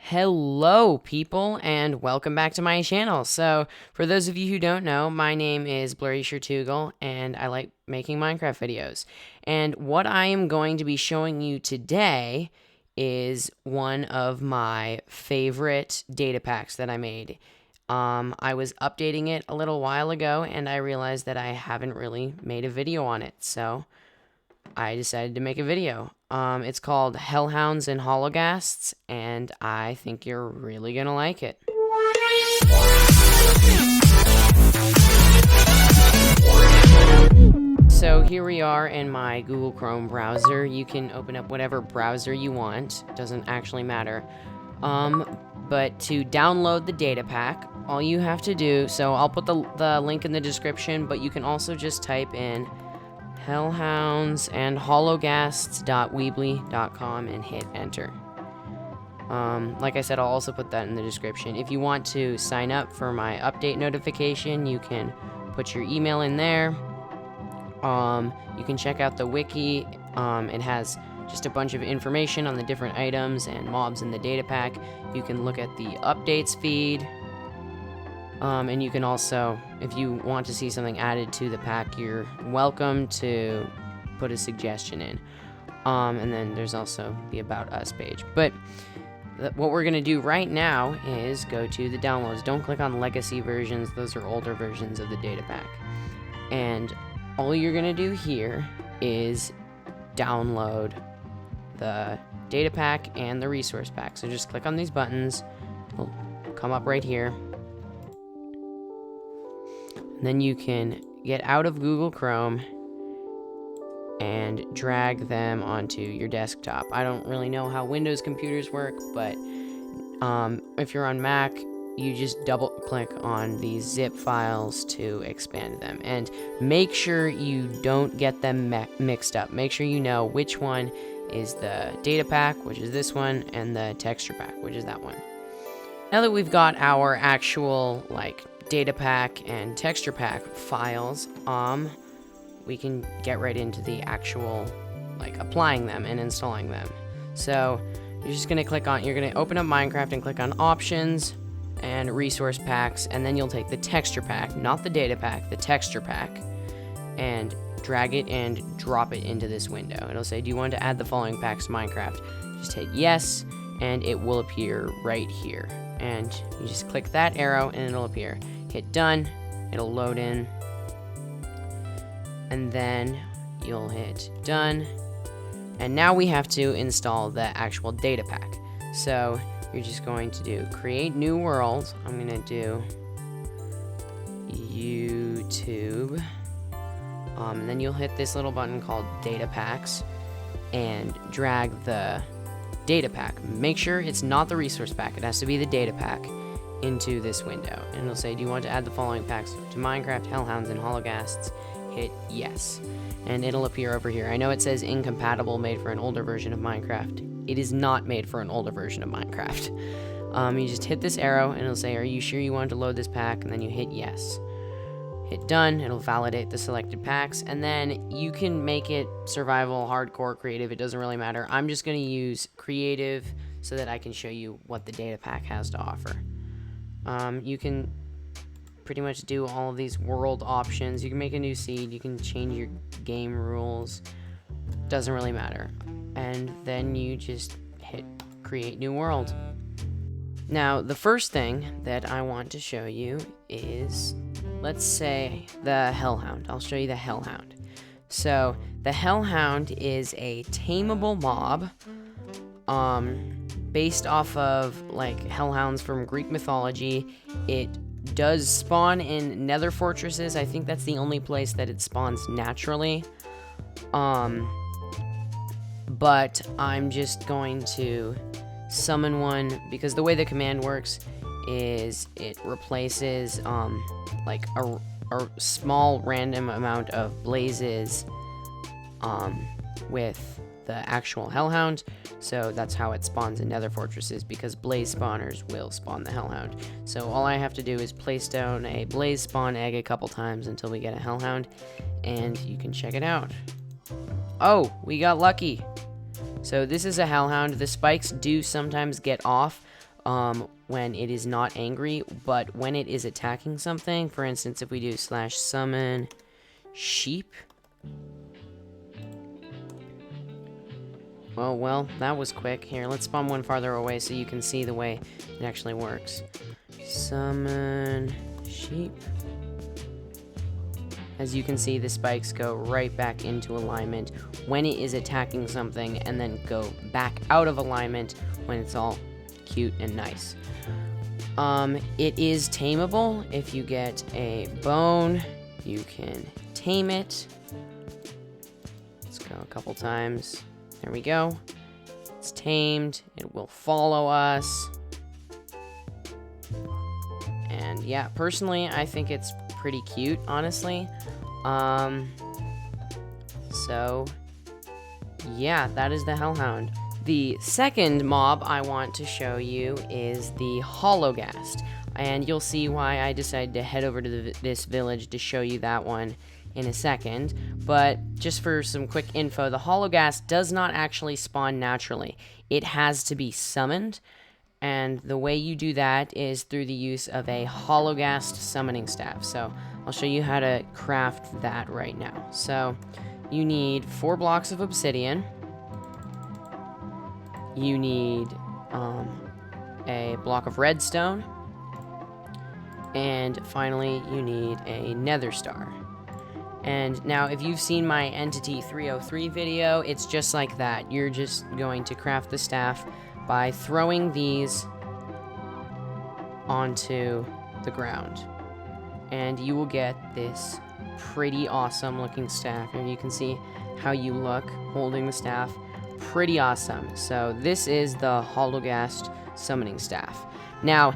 Hello people and welcome back to my channel. So for those of you who don't know, my name is Blurry Shertugal and I like making Minecraft videos. And what I am going to be showing you today is one of my favorite data packs that I made. I was updating it a little while ago and I realized that I haven't really made a video on it. So I decided to make a video. It's called Hellhounds and Hollowgasts, and I think you're really gonna like it. So here we are in my Google Chrome browser. You can open up whatever browser you want, doesn't actually matter. But to download the data pack, all you have to do, so I'll put the link in the description, but you can also just type in Hellhounds and Hollowgasts.weebly.com and hit enter. Like I said, I'll also put that in the description. If you want to sign up for my update notification, you can put your email in there. You can check out the wiki. It has just a bunch of information on the different items and mobs in the data pack. You can look at the updates feed. And you can also, if you want to see something added to the pack, you're welcome to put a suggestion in. And then there's also the About Us page. But what we're going to do right now is go to the downloads. Don't click on legacy versions. Those are older versions of the data pack. And all you're going to do here is download the data pack and the resource pack. So just click on these buttons. It'll come up right here. Then you can get out of Google Chrome and drag them onto your desktop. I don't really know how Windows computers work, but if you're on Mac, you just double click on these zip files to expand them. And make sure you don't get them mixed up. Make sure you know which one is the data pack, which is this one, and the texture pack, which is that one. Now that we've got our actual, data pack and texture pack files, we can get right into the actual applying them and installing them. So you're just gonna you're gonna open up Minecraft and click on options and resource packs, and then you'll take the texture pack, not the data pack, the texture pack, and drag it and drop it into this window. It'll say, do you want to add the following packs to Minecraft? Just hit yes, and it will appear right here. And you just click that arrow and it'll appear. Hit done, it'll load in, and then you'll hit done, and now we have to install the actual data pack. So you're just going to do create new world. I'm gonna do YouTube, and then you'll hit this little button called Datapacks and drag the data pack. Make sure it's not the resource pack, it has to be the data pack, into this window. And it'll say, do you want to add the following packs to Minecraft, Hellhounds, and Hollowgasts? Hit yes. And it'll appear over here. I know it says incompatible, made for an older version of Minecraft. It is not made for an older version of Minecraft. You just hit this arrow and it'll say, are you sure you want to load this pack? And then you hit yes. Hit done, it'll validate the selected packs, and then you can make it survival, hardcore, creative, it doesn't really matter. I'm just going to use creative so that I can show you what the data pack has to offer. You can pretty much do all of these world options. You can make a new seed, you can change your game rules, doesn't really matter. And then you just hit create new world. Now, the first thing that I want to show you is, let's say, the Hellhound. I'll show you the Hellhound. So, the Hellhound is a tameable mob, based off of, Hellhounds from Greek mythology. It does spawn in nether fortresses. I think that's the only place that it spawns naturally. But I'm just going to summon one, because the way the command works is it replaces a small random amount of blazes with the actual Hellhound. So that's how it spawns in nether fortresses, because blaze spawners will spawn the Hellhound. So all I have to do is place down a blaze spawn egg a couple times until we get a Hellhound, and you can check it out. Oh, we got lucky. So this is a Hellhound. The spikes do sometimes get off, when it is not angry, but when it is attacking something, for instance, if we do /summon sheep. Oh, well, that was quick. Here, let's spawn one farther away so you can see the way it actually works. Summon sheep. As you can see, the spikes go right back into alignment when it is attacking something, and then go back out of alignment when it's all cute and nice. It is tameable. If you get a bone, you can tame it. Let's go a couple times. There we go. It's tamed. It will follow us. And yeah, personally, I think it's pretty cute, honestly. So yeah, that is the Hellhound. The second mob I want to show you is the Hollowgast, and you'll see why I decided to head over to this village to show you that one in a second. But just for some quick info, the Hollowgast does not actually spawn naturally. It has to be summoned, and the way you do that is through the use of a Hollowgast summoning staff. So I'll show you how to craft that right now. So you need 4 blocks of obsidian. You need a block of redstone. And finally, you need a nether star. And now, if you've seen my Entity 303 video, it's just like that. You're just going to craft the staff by throwing these onto the ground. And you will get this pretty awesome looking staff. And you can see how you look holding the staff. Pretty awesome. So this is the Hollowgast summoning staff. Now,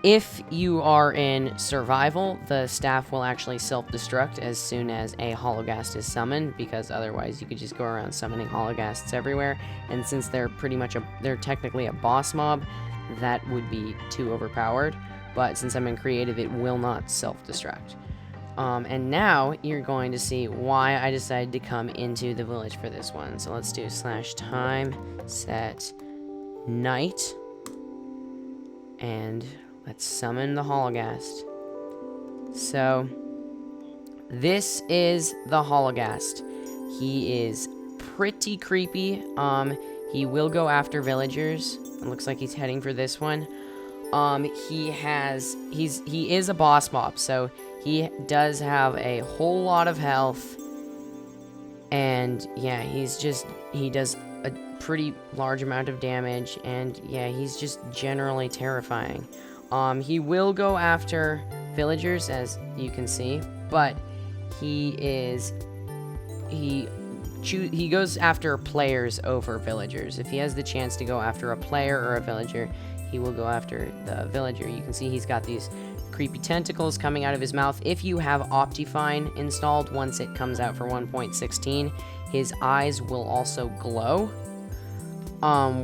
if you are in survival, the staff will actually self-destruct as soon as a Hollowgast is summoned, because otherwise you could just go around summoning Hollowgasts everywhere. And since they're they're technically a boss mob, that would be too overpowered. But since I'm in creative, it will not self-destruct. And now you're going to see why I decided to come into the village for this one. So let's do /time set night, and let's summon the Hollowgast. So this is the Hollowgast. He is pretty creepy. He will go after villagers. It looks like he's heading for this one. He is a boss mob, so he does have a whole lot of health, and yeah, he does a pretty large amount of damage, and yeah, he's just generally terrifying. He will go after villagers, as you can see, but he goes after players over villagers. If he has the chance to go after a player or a villager, he will go after the villager. You can see he's got these creepy tentacles coming out of his mouth. If you have Optifine installed, once it comes out for 1.16, his eyes will also glow,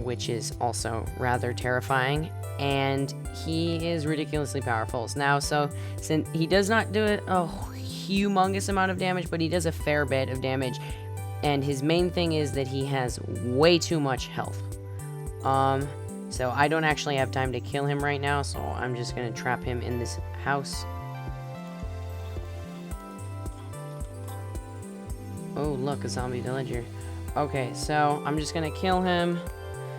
which is also rather terrifying, and he is ridiculously powerful. Now, so since he does not do a humongous amount of damage, but he does a fair bit of damage, and his main thing is that he has way too much health. So I don't actually have time to kill him right now, so I'm just gonna trap him in this house. Oh, look, a zombie villager. Okay, so I'm just gonna kill him,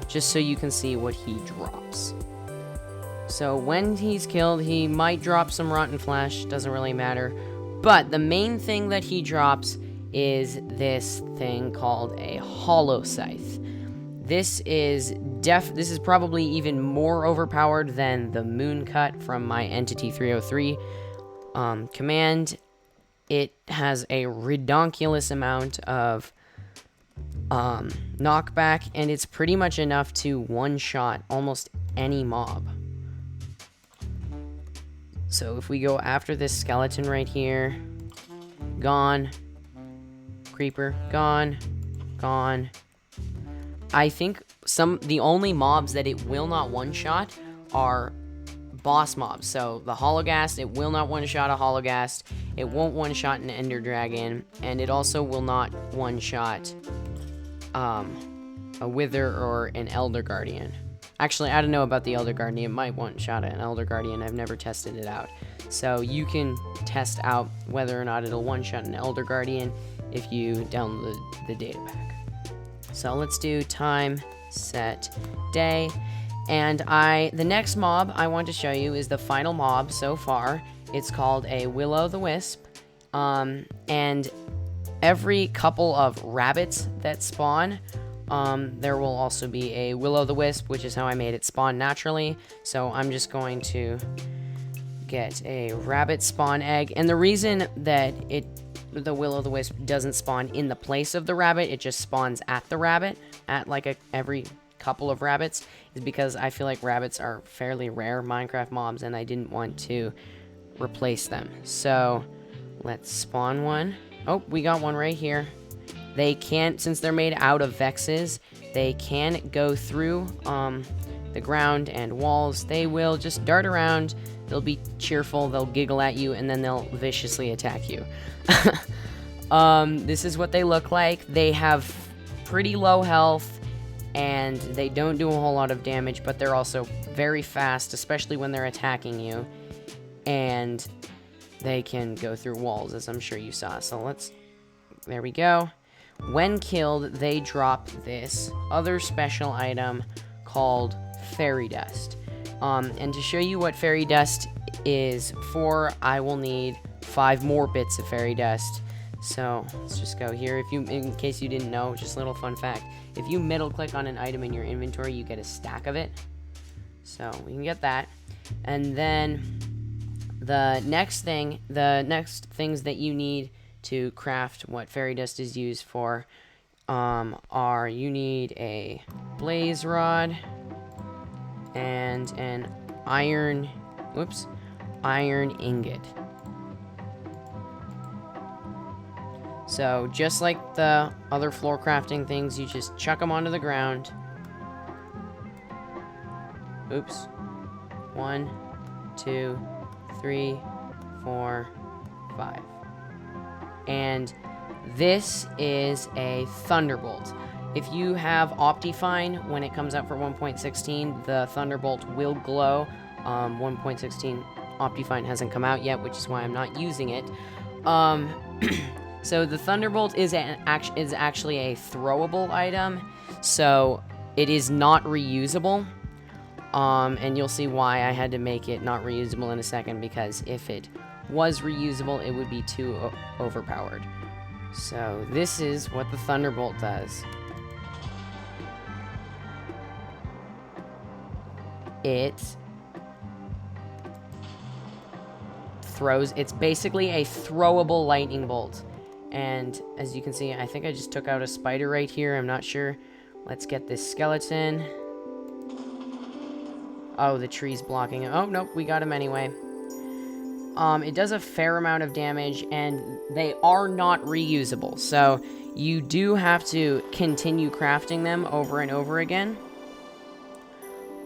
just so you can see what he drops. So when he's killed, he might drop some rotten flesh, doesn't really matter. But the main thing that he drops is this thing called a hollow scythe. This is probably even more overpowered than the moon cut from my Entity 303 command. It has a redonkulous amount of knockback, and it's pretty much enough to one-shot almost any mob. So if we go after this skeleton right here, gone. Creeper, gone. Gone. I think the only mobs that it will not one-shot are boss mobs. So the Hollowgast, it will not one-shot a Hollowgast. It won't one-shot an Ender Dragon, and it also will not one-shot a Wither or an Elder Guardian. Actually, I don't know about the Elder Guardian. It might one-shot an Elder Guardian. I've never tested it out. So you can test out whether or not it'll one-shot an Elder Guardian if you download the data pack. So let's do time, set, day. And the next mob I want to show you is the final mob so far. It's called a Willow the Wisp. And every couple of rabbits that spawn, there will also be a Willow the Wisp, which is how I made it spawn naturally. So I'm just going to get a rabbit spawn egg. And the reason that the Willow the Wisp doesn't spawn in the place of the rabbit, it just spawns at the rabbit, at like every couple of rabbits, is because I feel like rabbits are fairly rare Minecraft mobs, and I didn't want to replace them. So let's spawn one. Oh, we got one right here. They can't, since they're made out of vexes, they can go through the ground and walls. They will just dart around. They'll be cheerful, they'll giggle at you, and then they'll viciously attack you. This is what they look like. They have pretty low health, and they don't do a whole lot of damage, but they're also very fast, especially when they're attacking you. And they can go through walls, as I'm sure you saw. So there we go. When killed, they drop this other special item called fairy dust. And to show you what fairy dust is for, I will need 5 more bits of fairy dust. So let's just go here. In case you didn't know, just a little fun fact. If you middle click on an item in your inventory, you get a stack of it. So we can get that. And then the next things that you need to craft what fairy dust is used for are you need a blaze rod and an iron ingot. So just like the other floor crafting things, you just chuck them onto the ground. Oops. 1, 2, 3, 4, 5. And this is a Thunderbolt. If you have Optifine, when it comes out for 1.16, the Thunderbolt will glow. 1.16 Optifine hasn't come out yet, which is why I'm not using it. So the Thunderbolt is actually a throwable item, so it is not reusable. And you'll see why I had to make it not reusable in a second, because if it was reusable, it would be too overpowered. So this is what the Thunderbolt does. It throws, it's basically a throwable lightning bolt. And as you can see, I think I just took out a spider right here, I'm not sure. Let's get this skeleton. Oh, the tree's blocking it. Oh, nope, we got him anyway. It does a fair amount of damage, and they are not reusable. So you do have to continue crafting them over and over again.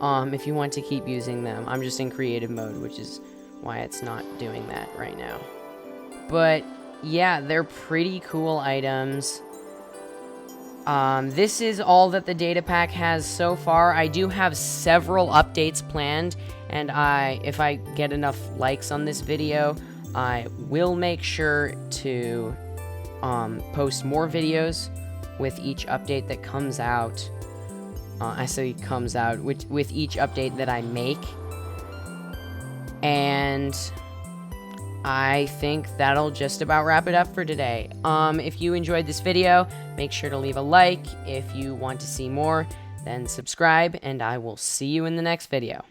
If you want to keep using them. I'm just in creative mode, which is why it's not doing that right now. But yeah, they're pretty cool items. This is all that the data pack has so far. I do have several updates planned, and if I get enough likes on this video, I will make sure to post more videos with each update that comes out. I say comes out with each update that I make. And I think that'll just about wrap it up for today. If you enjoyed this video, make sure to leave a like. If you want to see more, then subscribe, and I will see you in the next video.